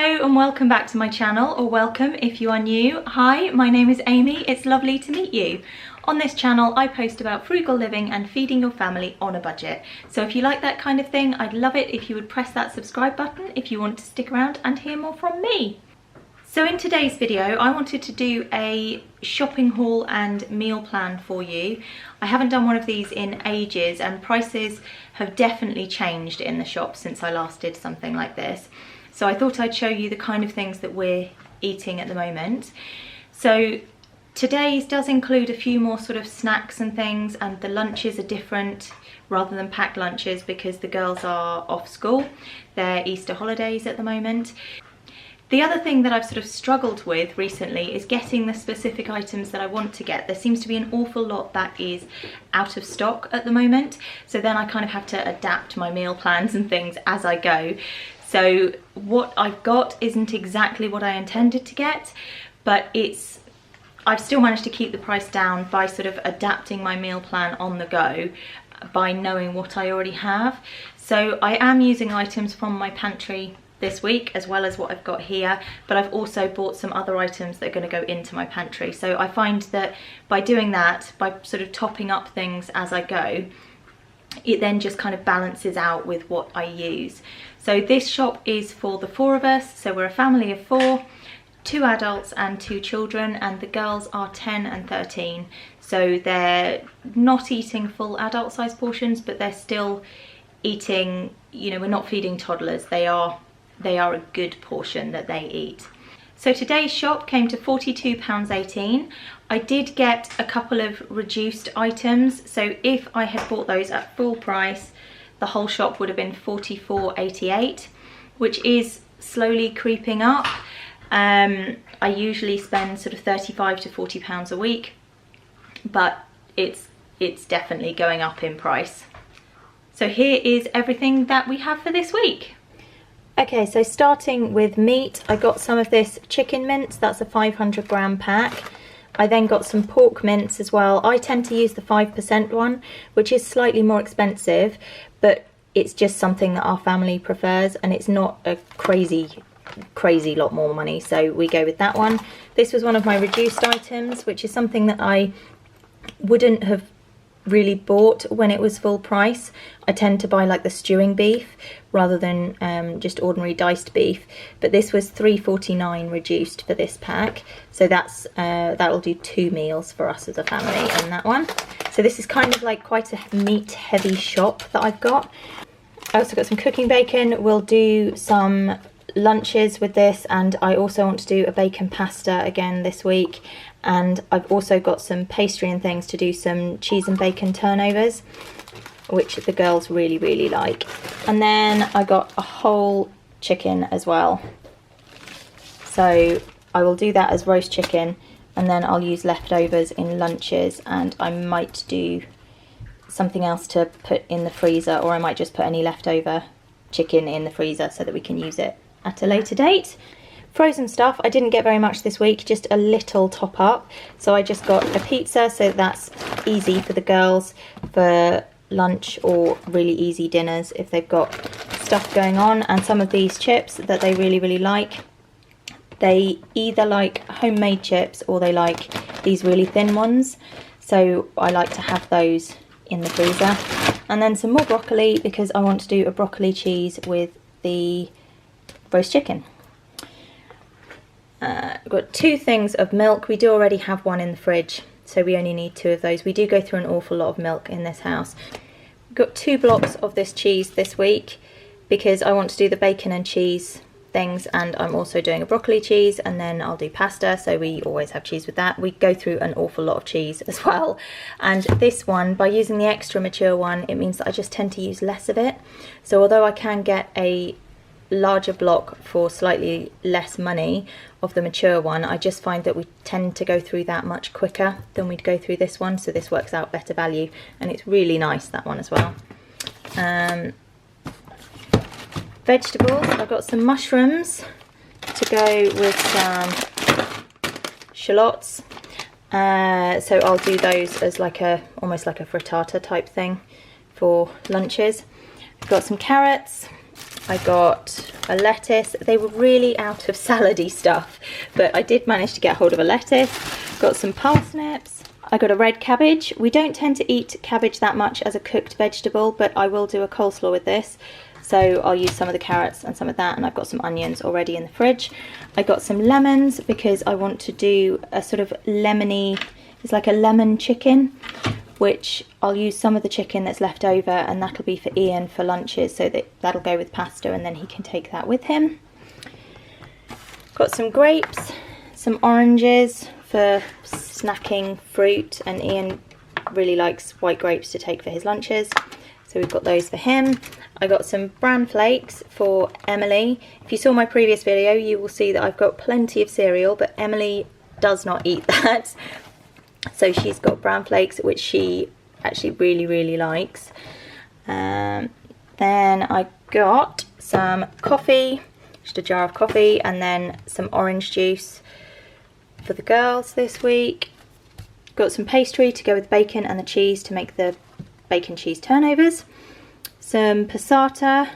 Hello and welcome back to my channel, or welcome if you are new. Hi, my name is Amy. It's lovely to meet you. On this channel I post about frugal living and feeding your family on a budget. So if you like that kind of thing, I'd love it if you would press that subscribe button if you want to stick around and hear more from me. So in today's video I wanted to do a shopping haul and meal plan for you. I haven't done one of these in ages and prices have definitely changed in the shop since I last did something like this. So I thought I'd show you the kind of things that we're eating at the moment. So today's does include a few more sort of snacks and things, and the lunches are different rather than packed lunches because the girls are off school. They're Easter holidays at the moment. The other thing that I've sort of struggled with recently is getting the specific items that I want to get. There seems to be an awful lot that is out of stock at the moment. So then I kind of have to adapt my meal plans and things as I go. So what I've got isn't exactly what I intended to get, but I've still managed to keep the price down by sort of adapting my meal plan on the go by knowing what I already have. So I am using items from my pantry this week as well as what I've got here, but I've also bought some other items that are going to go into my pantry. So I find that by doing that, by sort of topping up things as I go, it then just kind of balances out with what I use. So this shop is for the 4 of us, so we're a family of 4, 2 adults and 2 children, and the girls are 10 and 13, so they're not eating full adult size portions, but they're still eating, you know, we're not feeding toddlers, they are a good portion that they eat. So today's shop came to £42.18. I did get a couple of reduced items, so if I had bought those at full price, the whole shop would have been £44.88, which is slowly creeping up. I usually spend sort of £35 to £40 a week, but it's definitely going up in price. So here is everything that we have for this week. Okay, so starting with meat, I got some of this chicken mince, that's a 500-gram pack. I then got some pork mince as well. I tend to use the 5% one, which is slightly more expensive, but it's just something that our family prefers, and it's not a crazy lot more money, so we go with that one. This was one of my reduced items, which is something that I wouldn't have really bought when it was full price. I tend to buy like the stewing beef rather than just ordinary diced beef, but this was £3.49 reduced for this pack, so that'll do 2 meals for us as a family in that one. So this is kind of like quite a meat heavy shop that I've got. I also got some cooking bacon. We'll do some lunches with this, and I also want to do a bacon pasta again this week, and I've also got some pastry and things to do some cheese and bacon turnovers, which the girls really like. And then I got a whole chicken as well, so I will do that as roast chicken, and then I'll use leftovers in lunches, and I might do something else to put in the freezer, or I might just put any leftover chicken in the freezer so that we can use it at a later date. Frozen stuff, I didn't get very much this week, just a little top up. So I just got a pizza, so that's easy for the girls for lunch, or really easy dinners if they've got stuff going on. And some of these chips that they really like. They either like homemade chips or they like these really thin ones. So I like to have those in the freezer. And then some more broccoli because I want to do a broccoli cheese with the roast chicken. I've got 2 things of milk. We do already have one in the fridge, so we only need 2 of those. We do go through an awful lot of milk in this house. We've got 2 blocks of this cheese this week because I want to do the bacon and cheese things, and I'm also doing a broccoli cheese, and then I'll do pasta, so we always have cheese with that. We go through an awful lot of cheese as well, and this one, by using the extra mature one, it means that I just tend to use less of it. So although I can get a larger block for slightly less money of the mature one, I just find that we tend to go through that much quicker than we'd go through this one, so this works out better value, and it's really nice, that one as well. Vegetables, I've got some mushrooms to go with some shallots, so I'll do those as like almost like a frittata type thing for lunches. I've got some carrots, I got a lettuce. They were really out of salady stuff, but I did manage to get hold of a lettuce. Got some parsnips. I got a red cabbage. We don't tend to eat cabbage that much as a cooked vegetable, but I will do a coleslaw with this. So I'll use some of the carrots and some of that, and I've got some onions already in the fridge. I got some lemons because I want to do a sort of lemony, it's like a lemon chicken, which I'll use some of the chicken that's left over, and that'll be for Ian for lunches, so that'll go with pasta and then he can take that with him. Got some grapes, some oranges for snacking fruit, and Ian really likes white grapes to take for his lunches, so we've got those for him. I got some bran flakes for Emily. If you saw my previous video, you will see that I've got plenty of cereal, but Emily does not eat that. So she's got bran flakes, which she actually really likes. Then I got some coffee, just a jar of coffee, and then some orange juice for the girls this week. Got some pastry to go with bacon and the cheese to make the bacon cheese turnovers. Some passata,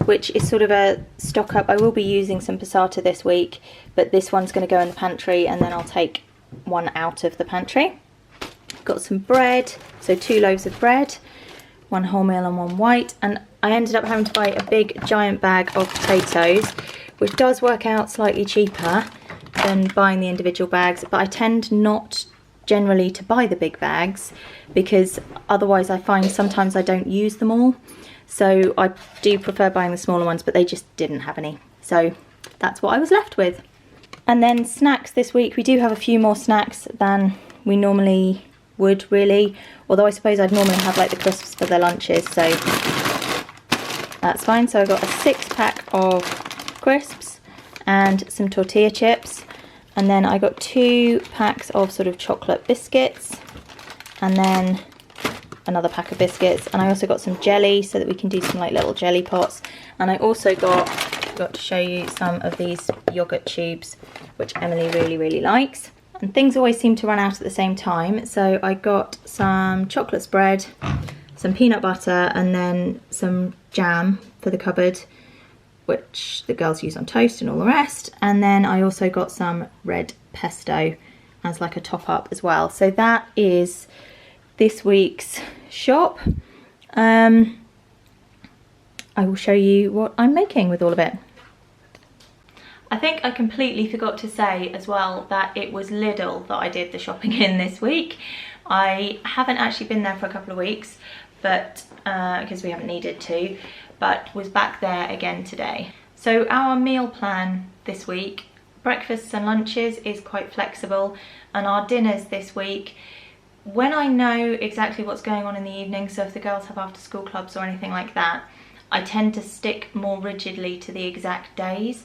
which is sort of a stock up. I will be using some passata this week, but this one's going to go in the pantry, and then I'll take one out of the pantry. Got some bread, so 2 loaves of bread, 1 wholemeal and 1 white, and I ended up having to buy a big giant bag of potatoes, which does work out slightly cheaper than buying the individual bags, but I tend not generally to buy the big bags because otherwise I find sometimes I don't use them all. So I do prefer buying the smaller ones, but they just didn't have any. So that's what I was left with. And then snacks this week. We do have a few more snacks than we normally would, really. Although I suppose I'd normally have like the crisps for their lunches, so that's fine. So I got a 6-pack of crisps and some tortilla chips. And then I got 2 packs of sort of chocolate biscuits, and then another pack of biscuits, and I also got some jelly so that we can do some like little jelly pots. And I also got to show you some of these yogurt tubes, which Emily really likes. And things always seem to run out at the same time, so I got some chocolate spread, some peanut butter, and then some jam for the cupboard, which the girls use on toast and all the rest. And then I also got some red pesto as like a top up as well. So that is this week's shop. I will show you what I'm making with all of it. I think I completely forgot to say as well that it was Lidl that I did the shopping in this week. I haven't actually been there for a couple of weeks, but because we haven't needed to, but was back there again today. So our meal plan this week, breakfasts and lunches, is quite flexible, and our dinners this week, when I know exactly what's going on in the evening, so if the girls have after school clubs or anything like that, I tend to stick more rigidly to the exact days.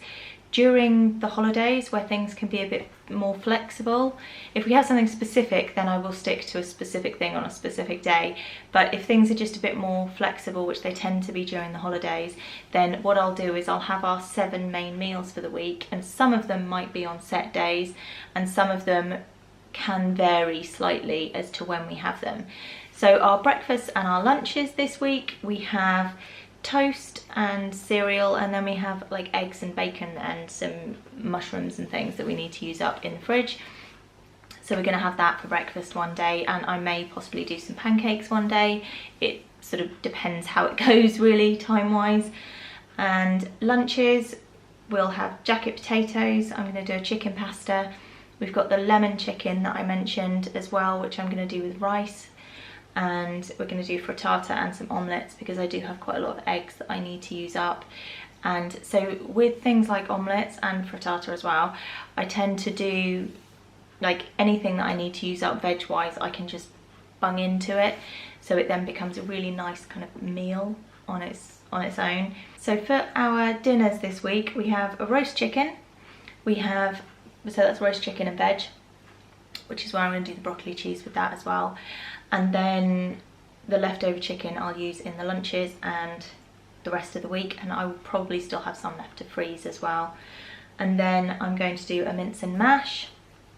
During the holidays, where things can be a bit more flexible, if we have something specific, then I will stick to a specific thing on a specific day. But if things are just a bit more flexible, which they tend to be during the holidays, then what I'll do is I'll have our 7 main meals for the week, and some of them might be on set days, and some of them can vary slightly as to when we have them. So our breakfasts and our lunches this week, we have toast and cereal, and then we have like eggs and bacon and some mushrooms and things that we need to use up in the fridge. So we're going to have that for breakfast one day, and I may possibly do some pancakes one day. It sort of depends how it goes really, time wise. And lunches, we'll have jacket potatoes. I'm going to do a chicken pasta. We've got the lemon chicken that I mentioned as well, which I'm going to do with rice. And we're going to do frittata and some omelettes, because I do have quite a lot of eggs that I need to use up. And so with things like omelettes and frittata as well, I tend to do like anything that I need to use up veg wise, I can just bung into it, so it then becomes a really nice kind of meal on its own. So for our dinners this week, we have a roast chicken. So that's roast chicken and veg, which is where I'm going to do the broccoli cheese with that as well. And then the leftover chicken I'll use in the lunches and the rest of the week, and I will probably still have some left to freeze as well. And then I'm going to do a mince and mash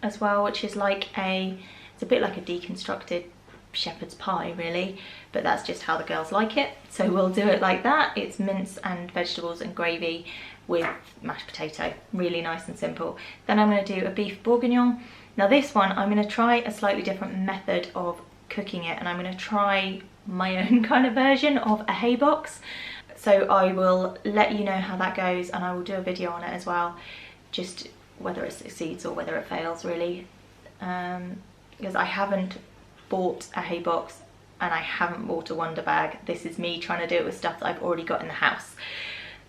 as well, which is like it's a bit like a deconstructed shepherd's pie really, but that's just how the girls like it, so we'll do it like that. It's mince and vegetables and gravy with mashed potato, really nice and simple. Then I'm going to do a beef bourguignon. Now this one I'm going to try a slightly different method of cooking it, and I'm going to try my own kind of version of a hay box. So I will let you know how that goes, and I will do a video on it as well, just whether it succeeds or whether it fails really, because I haven't bought a hay box and I haven't bought a wonder bag. This is me trying to do it with stuff that I've already got in the house.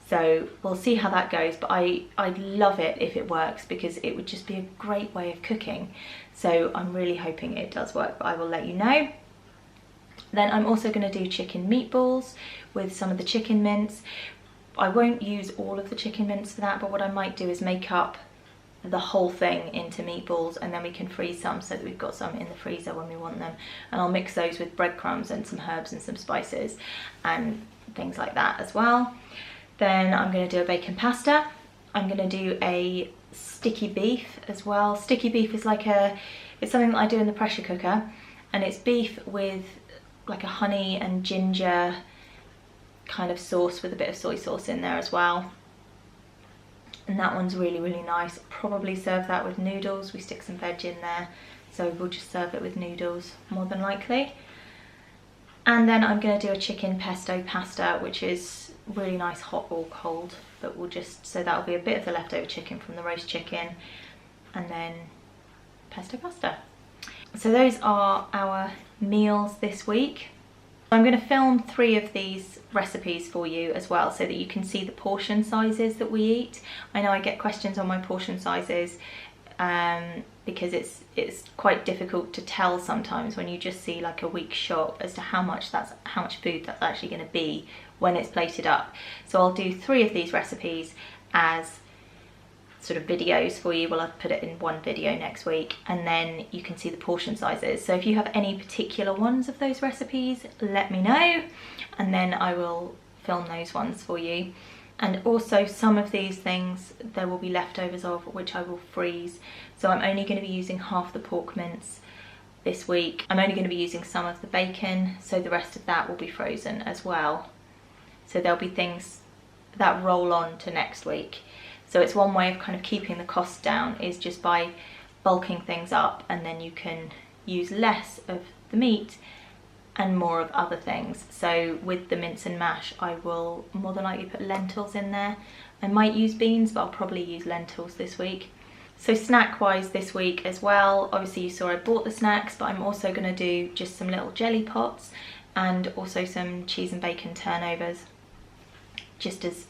So we'll see how that goes, but I'd love it if it works, because it would just be a great way of cooking. So I'm really hoping it does work, but I will let you know. Then I'm also going to do chicken meatballs with some of the chicken mince. I won't use all of the chicken mince for that, but what I might do is make up the whole thing into meatballs, and then we can freeze some so that we've got some in the freezer when we want them. And I'll mix those with breadcrumbs and some herbs and some spices and things like that as well. Then I'm going to do a bacon pasta. I'm going to do a sticky beef as well. Sticky beef is it's something that I do in the pressure cooker, and it's beef with like a honey and ginger kind of sauce with a bit of soy sauce in there as well. And that one's really, really nice. Probably serve that with noodles. We stick some veg in there, so we'll just serve it with noodles more than likely. And then I'm going to do a chicken pesto pasta, which is really nice hot or cold, but so that'll be a bit of the leftover chicken from the roast chicken, and then pesto pasta. So those are our meals this week. I'm going to film 3 of these recipes for you as well, so that you can see the portion sizes that we eat. I know I get questions on my portion sizes, because it's quite difficult to tell sometimes when you just see like a week's shop as to how much food that's actually going to be when it's plated up. So I'll do 3 of these recipes as sort of videos for you. Well, I'll put it in one video next week, and then you can see the portion sizes. So if you have any particular ones of those recipes, let me know, and then I will film those ones for you. And also some of these things there will be leftovers of, which I will freeze. So I'm only going to be using half the pork mince this week. I'm only going to be using some of the bacon, so the rest of that will be frozen as well. So there'll be things that roll on to next week. So it's one way of kind of keeping the costs down, is just by bulking things up, and then you can use less of the meat and more of other things. So with the mince and mash, I will more than likely put lentils in there. I might use beans, but I'll probably use lentils this week. So snack wise this week as well, obviously you saw I bought the snacks, but I'm also going to do just some little jelly pots and also some cheese and bacon turnovers, just as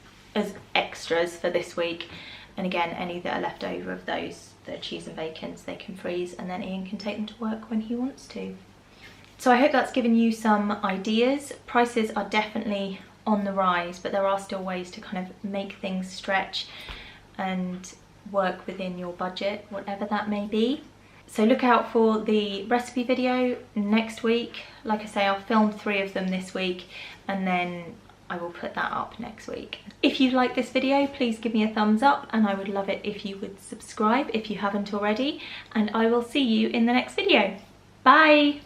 extras for this week. And again, any that are left over of those, the cheese and bacons, they can freeze, and then Ian can take them to work when he wants to. So I hope that's given you some ideas. Prices are definitely on the rise, but there are still ways to kind of make things stretch and work within your budget, whatever that may be. So look out for the recipe video next week. Like I say, I'll film 3 of them this week, and then I will put that up next week. If you like this video, please give me a thumbs up, and I would love it if you would subscribe if you haven't already, and I will see you in the next video. Bye!